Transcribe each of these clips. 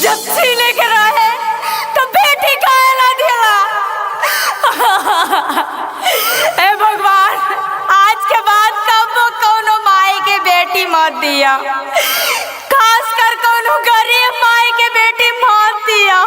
जब छीने के रहे तो बेटी काहे ना दिला। ए भगवान, आज के बाद कब कौनो माई के बेटी मत दिया, खास कर कौनो गरीब माई के बेटी मत दिया।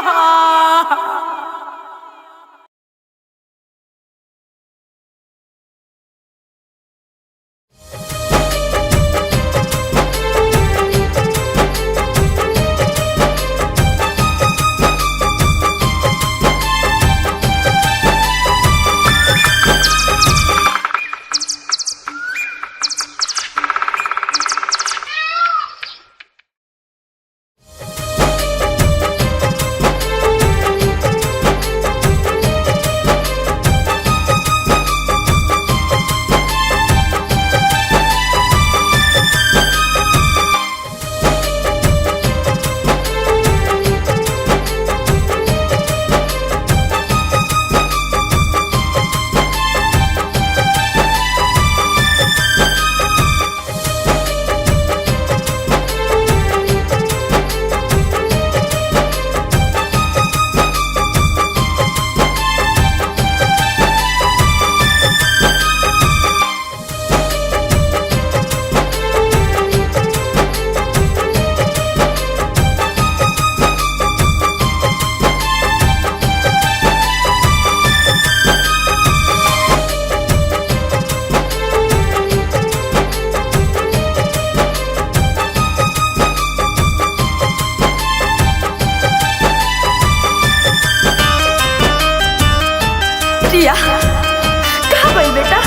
रिया, कहाँ गई बेटा?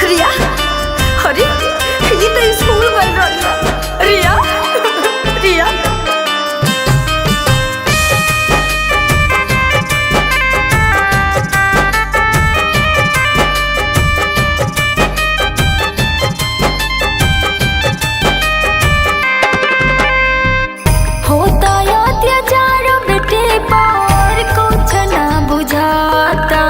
रिया, अरे ये तो स्कूल बन रही है। रिया, रिया, होता या अत्याचार बेटे पर कुछ ना बुझाता।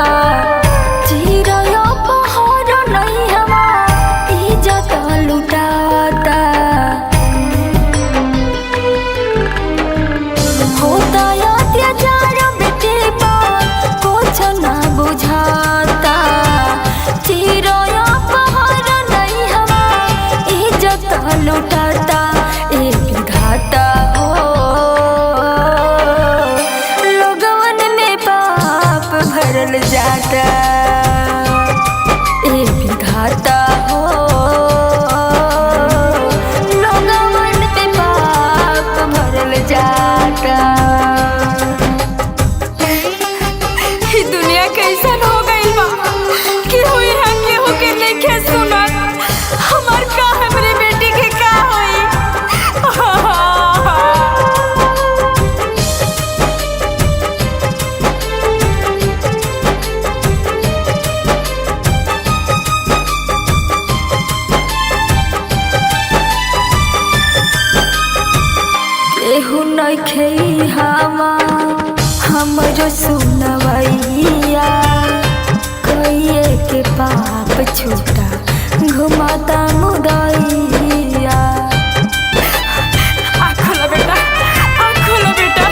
लुटाता एक विधाता हो, लोगवन में पाप भरल जाता। एक विधाता हो, लोगवन में पाप भरल जाता। ये दुनिया कैसन हो गई बा कि हुई है केहू के लेखे सुना। हमार का हमरे बेटी के का होई? केहू नइखे हमरो सुनवैया, कइए के पाप छूटा घुमाता मुदैया। आँखों बेटा, आँखों बेटा,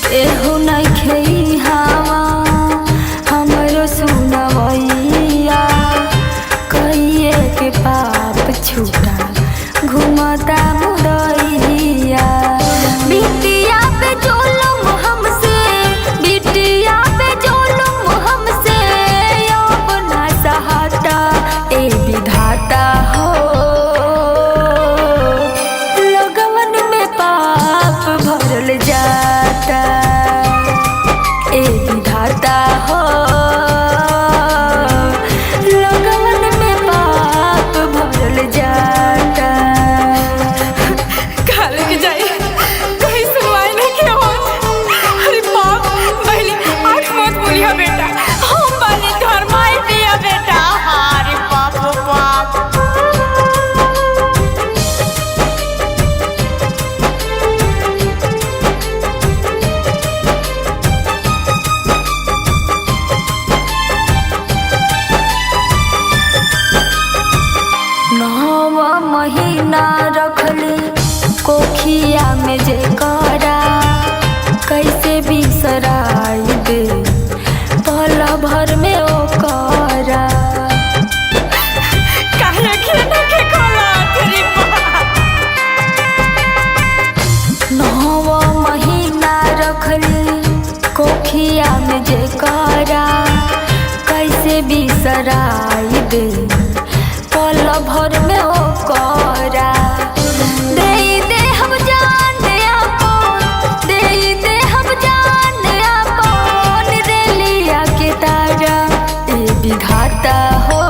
केहू नइखे हमरो सुनवैया, कइए के पाप छूटा घुमाता मुदैया। बिटिया पे जुल्म हमसे, बिटिया पे जुल्म हमसे अब ना सहाता। ए विधा कोखिया में जे करा कैसे बिसराई दे पल भर में ओ करा। नौवा महीना रखली कोखिया में जे करा कैसे बिसराई दे पल भर में ओ करा। दे हम जान अपन दे हम जान अपन रेलिया के तारा ए विधाता हो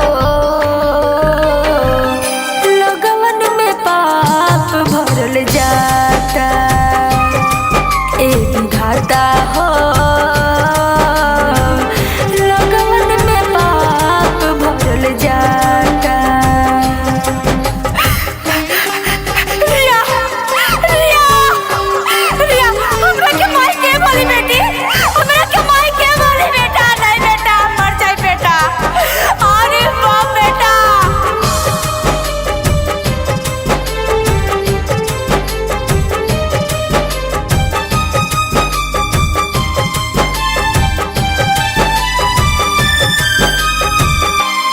लगवन में पाप भरल जाता ए विधाता हो लगवन में पाप भरल जाता।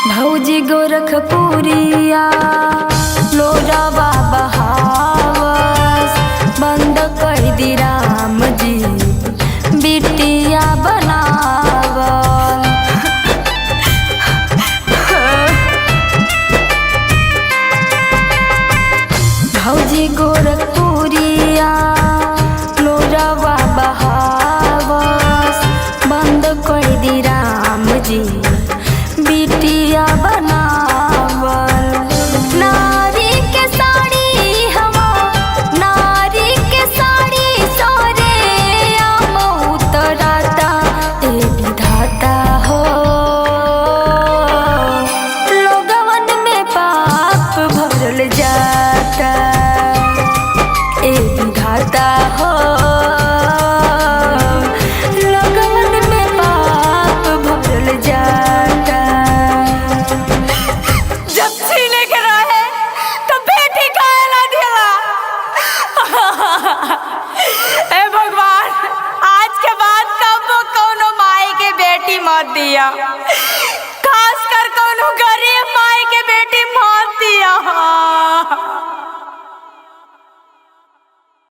भौजी गोरखपुरिया लोरावा बहावस बंद कर दी राम जी बिटिया बनावा। भौजी गोरखपुरिया लोरावा बहावस बंद कर दी राम जी बिटिया बनावल। नारी के साड़ी हम नारी के साड़ी सोरे आम उतराता ए विधाता हो लोगवन में पाप भरल जाता ए विधाता हो लगवन में पाप भरल जाता। जब छीने के रहे तो बेटी काहे ना दिला। ए भगवान आज के बाद कब कौनो माई के बेटी मत दिया खास कर कौनो गरीब माई के बेटी मत दिया।